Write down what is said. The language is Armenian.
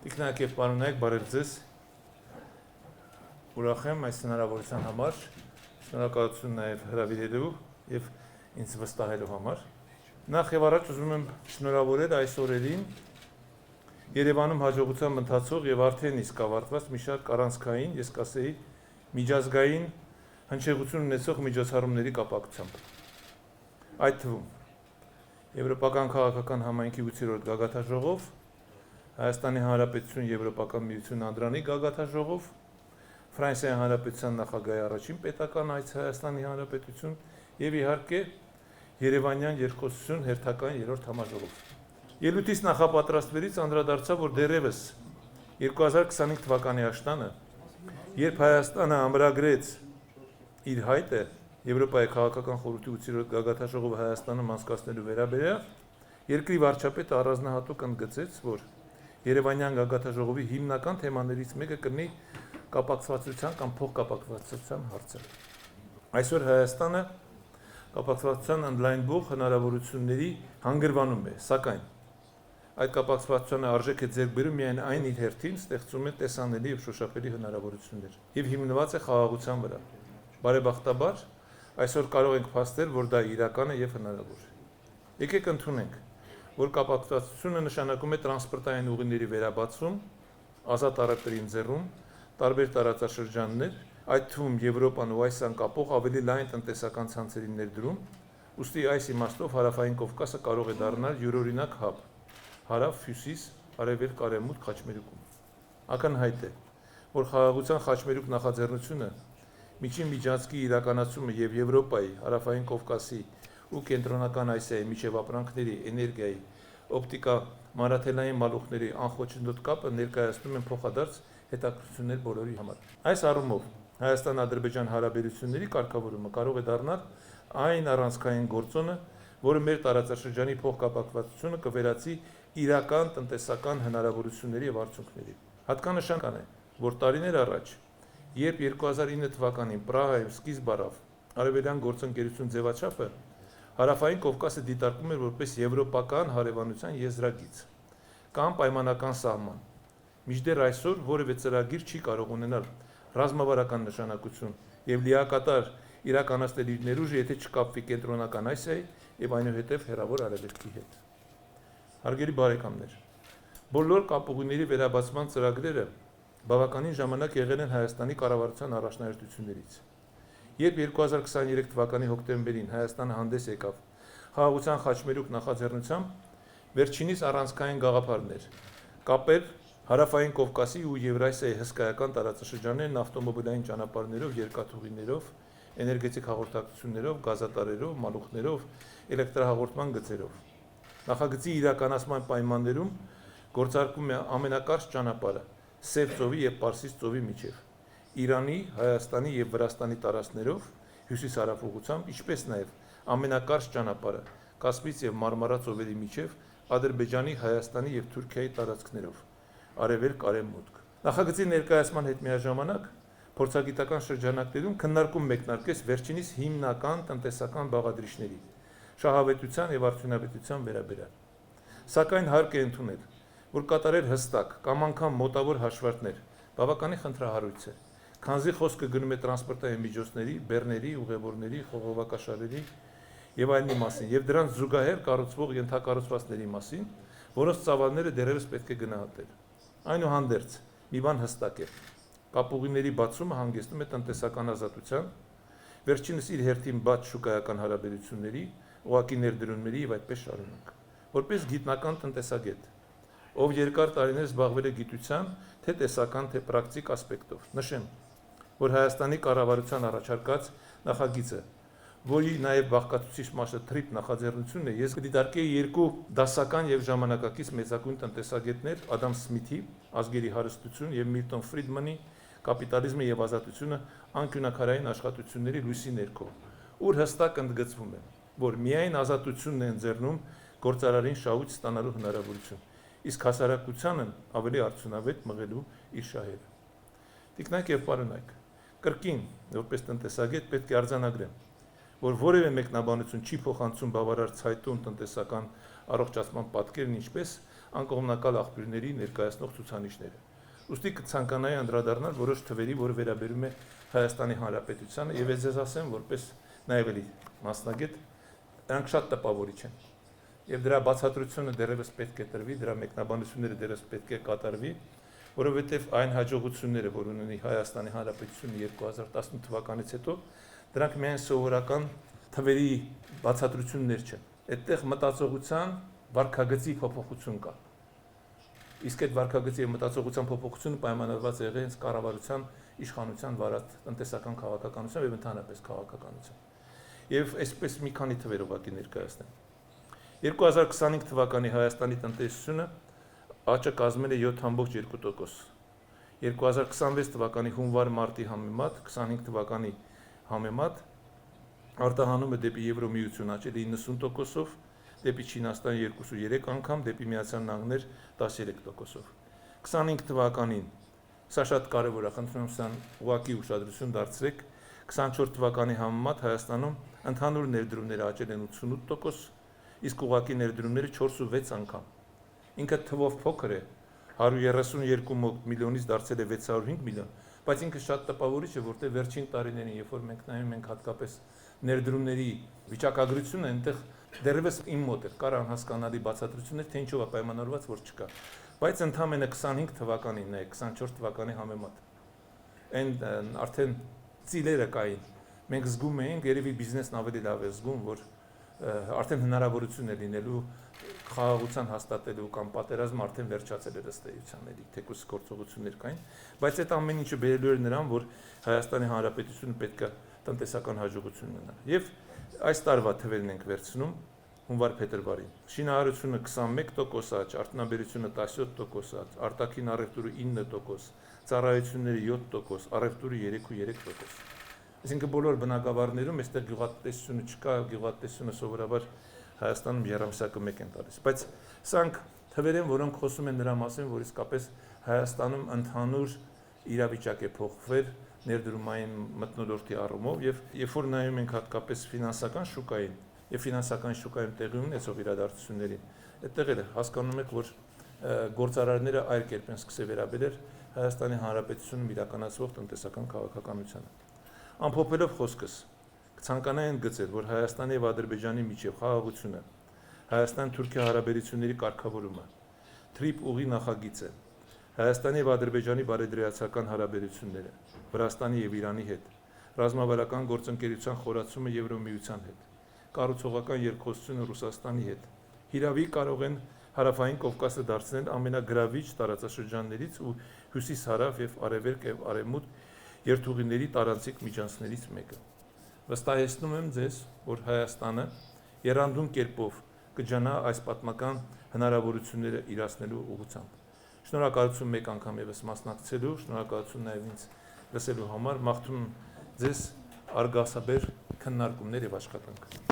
Տիկնայք եւ պարոնայք, բարև ձեզ։ Ուրախ եմ այս հնարավորության համար, շնորհակալություն նաեւ հրավիրելու եւ ինձ վստահելու համար։ Նախ եւ առաջ ուզում եմ շնորհավորել այս օրերին Երևանում հաջողությամբ ընթացող եւ արդեն իսկ ավարտված մի շարք առանցքային, ես կասեի, միջազգային հնչեղություն ունեցող միջոցառումների կապակցությամբ։ Այդ թվում Եվրոպական քաղաքական համայնքի 8-րդ գագաթաժողով, Հայաստանի Հանրապետություն Եվրոպական միություն անդրանի գագաթաժողով, Ֆրանսիայի Հանրապետության նախագահի առաջին պետական այց Հայաստանի Հանրապետություն եւ իհարկե Երևանյան երկխոսություն հերթական 3-րդ համաժողով։ Ելույթից նախապատրաստվելիս անդրադարձա, որ դեռևս 2025 թվականի աշնանը, երբ Հայաստանը ամրագրեց իր հայտը Եվրոպայի քաղաքական խորհրդի 8-րդ գագաթաժողովը Հայաստանում անցկացնելու վերաբերյալ, երկրի վարչապետը առանձնահատուկ ընդգծեց, որ Երևանյան գագաթաժողովի հիմնական թեմաներից մեկը կլինի կապակցվածության կամ փոխկապակցվածության հարցը։ Այսօր Հայաստանը կապակցվածության ընդլայնվող հնարավորությունների հանգրվանում է, սակայն այդ կապակցվածությունը արժեք է ձեռք բերում միայն այն իր հերթին ստեղծում է տեսանելի եւ շոշափելի հնարավորություններ եւ հիմնված է խաղաղության վրա։ Բարեբախտաբար այսօր կարող ենք փաստել, որ դա իրական է եւ հնարավոր։ Եկեք ընդունենք, որ կապակցվածությունը նշանակում է տրանսպորտային ուղիների վերաբացում, ազատ առևտրի ընձեռում, տարբեր տարածաշրջաններ, այդ թվում Եվրոպան ու այս անկապող ավելի լայն տնտեսական ցանցերի ներդրում, ուստի այս իմաստով Հարավային Կովկասը կարող է դառնալ յուրօրինակ հաբ, հարավ, հյուսիս, արևելք, արևմուտք խաչմերուկում։ Ակնհայտ է, որ խաղաղության խաչմերուկ նախաձեռնությունը միջին միջանցքի իրականացումը եւ Եվրոպայի, Հարավային Կովկասի ու կենտրոնական Ասիայի միջև ապրանքների, էներգիայի, օպտիկա, մանրաթելային մալուխների անխոչնդոտ կապը ներկայացնում են փոխադարձ հետաքրքրություններ բոլորի համար։ Այս առումով Հայաստան-Ադրբեջան հարաբերությունների կարգավորումը կարող է դառնալ այն առանցքային գործոնը, որը մեր տարածաշրջանի փոխկապակցվածությունը կվերածի իրական տնտեսական հնարավորությունների եւ արդյունքների։ Հատկանշական է, որ տարիներ առաջ, երբ 2009 թվականին Պրահայում սկիզբ առավ արևելյան գործընկերություն ձևաչափը, Հարավային Կովկասը դիտարկում էր որպես եվրոպական հարևանության եզրագիծ կամ պայմանական սահման։ Մինչդեռ այսօր որևէ ծրագիր չի կարող ունենալ ռազմավարական նշանակություն եւ լիակատար իրականացնել իր ներուժը, եթե չկապվի կենտրոնական Ասիայի եւ այնուհետեւ հեռավոր արևելքի հետ։ Հարգելի բարեկամներ, բոլոր կապուղիների վերաբացման ծրագրերը բավականին ժամանակ եղել են Հայաստանի կառավարության առաջնահերթություններից։ Երբ 2023 թվականի հոկտեմբերին Հայաստանը հանդես եկավ խաղաղության խաչմերուկ նախաձեռնությամբ, վերջինիս առանցքային գաղափարներ կապել Հարավային Կովկասի ու Եվրասիայի հսկայական տարածաշրջաններն ավտոմոբիլային ճանապարհներով, երկաթուղիներով, էներգետիկ հաղորդակցություններով, գազատարերով, մալուխներով, էլեկտրահաղորդման գծերով։ Նախագծի իրականացման պայմաններում գործարկվում է ամենակարճ ճանապարհը Սև ծովի եւ Պարսից ծովի միջև, Իրանի, Հայաստանի եւ Վրաստանի տարածքներով հյուսիս-հարավ ուղղությամբ, ինչպես նաեւ ամենակարճ ճանապարհը Կասպից եւ Մարմարա ծովերի միջև Ադրբեջանի, Հայաստանի եւ Թուրքիայի տարածքներով, արևելք-արևմուտք։ Նախագծի ներկայացման հետ միաժամանակ փորձագիտական շրջանակներում քննարկում մեկնարկեց վերջինիս հիմնական տնտեսական բաղադրիչների, շահավետության եւ արդյունավետության վերաբերյալ։ Սակայն հարկ է ընդունել, որ կատարել հստակ կամ անգամ մոտավոր հաշվարկներ բավականին խնդրահարույց է, քանզի խոսքը գնում է տրանսպորտային միջոցների, բեռների, ուղևորների, խողովակաշարերի եւ այլնի մասին, եւ դրանց զուգահեռ կառուցվող ենթակառուցվածքների մասին, որոնց ծավալները դեռևս պետք է գնահատել։ Այնուհանդերձ, մի բան հստակ է. կապուղիների բացումը հանգեցնում է տնտեսական ազատության, վերջինս իր հերթին բաց շուկայական հարաբերությունների, ուղղակի ներդրումների եւ այդպես շարունակ։ Որպես գիտնական տնտեսագետ, ով երկար տարիներ զբաղվել է գիտության, թե տեսական, թե պրակտիկ ասպեկտով, նշեմ, որ Հայաստանի կառավարության առաջարկած նախագիծը, որի նաև բաղկացուցիչ մասը TRIP նախաձեռնությունն է, ես կդիտարկեի երկու դասական եւ ժամանակակից մեծագույն տնտեսագետներ Ադամ Սմիթի ազգերի հարստություն եւ Միլտոն Ֆրիդմանի կապիտալիզմը եւ ազատությունը անկյունակարային աշխատությունների լույսի ներքո, ուր հստակ ընդգծվում է, որ միայն ազատությունն է ընձեռնում գործարարին շահույթ ստանալու հնարավորություն, իսկ հասարակությանն ավելի արդյունավետ մղելու իր շահերը։ Տիկնայք եւ պարոնայք, կրկին որպես տնտեսագետ պետք է արձանագրեմ, որ որևէ մեկնաբանություն չի փոխանցում բավարար ցայտուն տնտեսական առողջացման պատկերն, ինչպես անկողմնակալ աղբյուրների ներկայացնող ցուցանիշները։ Ուստի կցանկանայի անդրադառնալ որոշ թվերի, որը վերաբերում է Հայաստանի Հանրապետությանը, եւ ես ձեզ ասեմ, որպես նաեւ էլի մասնագետ, դրանք շատ տպավորիչ են։ Եվ դրա բացատրությունը դեռևս պետք է տրվի, դրա մեկնաբանությունները դեռևս պետք է կատարվի, որովհետև այն հաջողությունները, որ ունի Հայաստանի Հանրապետությունը 2018 թվականից հետո, դրանք միայն սովորական թվերի բացատրություններ չեն։ Այդտեղ մտածողության վարքագծի փոփոխություն կա։ Իսկ այդ վարքագծի եւ մտածողության փոփոխությունը պայմանավորված է եղել հենց կառավարության իշխանության վարած տնտեսական քաղաքականությամբ եւ ընդհանրապես քաղաքականությամբ։ Եվ այսպես մի քանի թվեր ուղղակի ներկայացնեմ։ 2025 թվականի Հայաստանի տնտեսությունը աճը կազմել է 7.2%։ 2026 թվականի հունվար-մարտի համեմատ 25 թվականի համեմատ արտահանում է դեպի Եվրոմիություն աճել 90%-ով, դեպի Չինաստան 2.3 անգամ, դեպի Միացյալ Նահանգներ 13%-ով։ 25 թվականին, սա շատ կարևոր է, խնդրում եմ սան ուղղակի ուշադրություն դարձրեք, 24 թվականի համեմատ Հայաստանում ընդհանուր ներդրումները աճել են 88%, իսկ ուղղակի ներդրումները 4.6 անգամ։ Ինքը թվով փոքր է, 132 միլիոնից դարձել է 605 միլիոն, բայց ինքը շատ տպավորիչ է, որտեղ վերջին տարիներին, երբ որ մենք նայում ենք հատկապես ներդրումների վիճակագրությունը, այնտեղ դեռևս իմ մոտ է կար անհասկանալի բացատրություններ, թե ինչով է պայմանավորված, որ չկա։ Բայց ընդամենը 25 թվականին, նայեք 24 թվականի համեմատ, այն արդեն ծիլերը կային։ Մենք զգում էինք, երևի բիզնեսն ավելի լավ է զգում, որ արդեն հնարավորություն է լինելու խաղաղության հաստատելու կամ պատերազմը արդեն վերջացել է ըստ էության, էլի թեկուզ գործողություններ կային, բայց այդ ամեն ինչը բերելու էր նրան, որ Հայաստանի Հանրապետությունը պետք է տնտեսական հաջողություն ունենա։ Եվ այս տարվա թվերն ենք վերցնում հունվար-փետրվարին։ Շինարարությունը 21% աճ, արտոնաբերությունը 17% աճ, արտաքին առևտուրը 9%, ծառայությունները 7%, առևտուրը 3.3%։ Այսինքն բոլոր բնակավարներում այստեղ գյուղատնտեսությունը չկա, գյուղատնտեսությունը սովորաբար Հայաստանում երամսյակը մեկ են տալիս, բայց սրանք թվեր են, որոնք խոսում են նրա մասին, որ իսկապես Հայաստանում ընդհանուր իրավիճակ է փոխվել ներդրումային մթնոլորտի առումով եւ երբ որ նայում ենք հատկապես ֆինանսական շուկային եւ ֆինանսական շուկայում տեղի ունեցող իրադարձություններին, այդտեղ էլ հասկանում եք, որ գործարարները այլ կերպ են սկսել վերաբերել Հայաստանի Հանրապետությունում իրականացվող տնտեսական քաղաքականությանը։ Ամփոփելով խոսքս, կցանկանայի ընդգծել, որ Հայաստանի եւ Ադրբեջանի միջև խաղաղությունը, Հայաստան-Թուրքիա հարաբերությունների կարգավորումը, TRIP ուղի նախագիծը, Հայաստանի եւ Ադրբեջանի բարեդրացական հարաբերությունները, Վրաստանի եւ Իրանի հետ, ռազմավարական գործընկերության խորացումը Եվրոմիության հետ, կառուցողական երկխոսությունը Ռուսաստանի հետ, հիրավի կարող են Հարավային Կովկասը դարձնել ամենագրավիչ տարածաշրջաններից ու հյուսիս-հարավ եւ արևելք եւ արևմուտք երթուղիների տարանցիկ միջանցքներից մեկը։ Վստահեցնում եմ ձեզ, որ Հայաստանը եռանդուն կերպով կջանա այս պատմական հնարավորությունները իրացնելու ուղղությամբ։ Շնորհակալություն մեկ անգամ եւս մասնակցելու, շնորհակալություն նաեւ ինձ լսելու համար, մաղթում ձեզ արգասաբեր քննարկումներ եւ աշխատանք։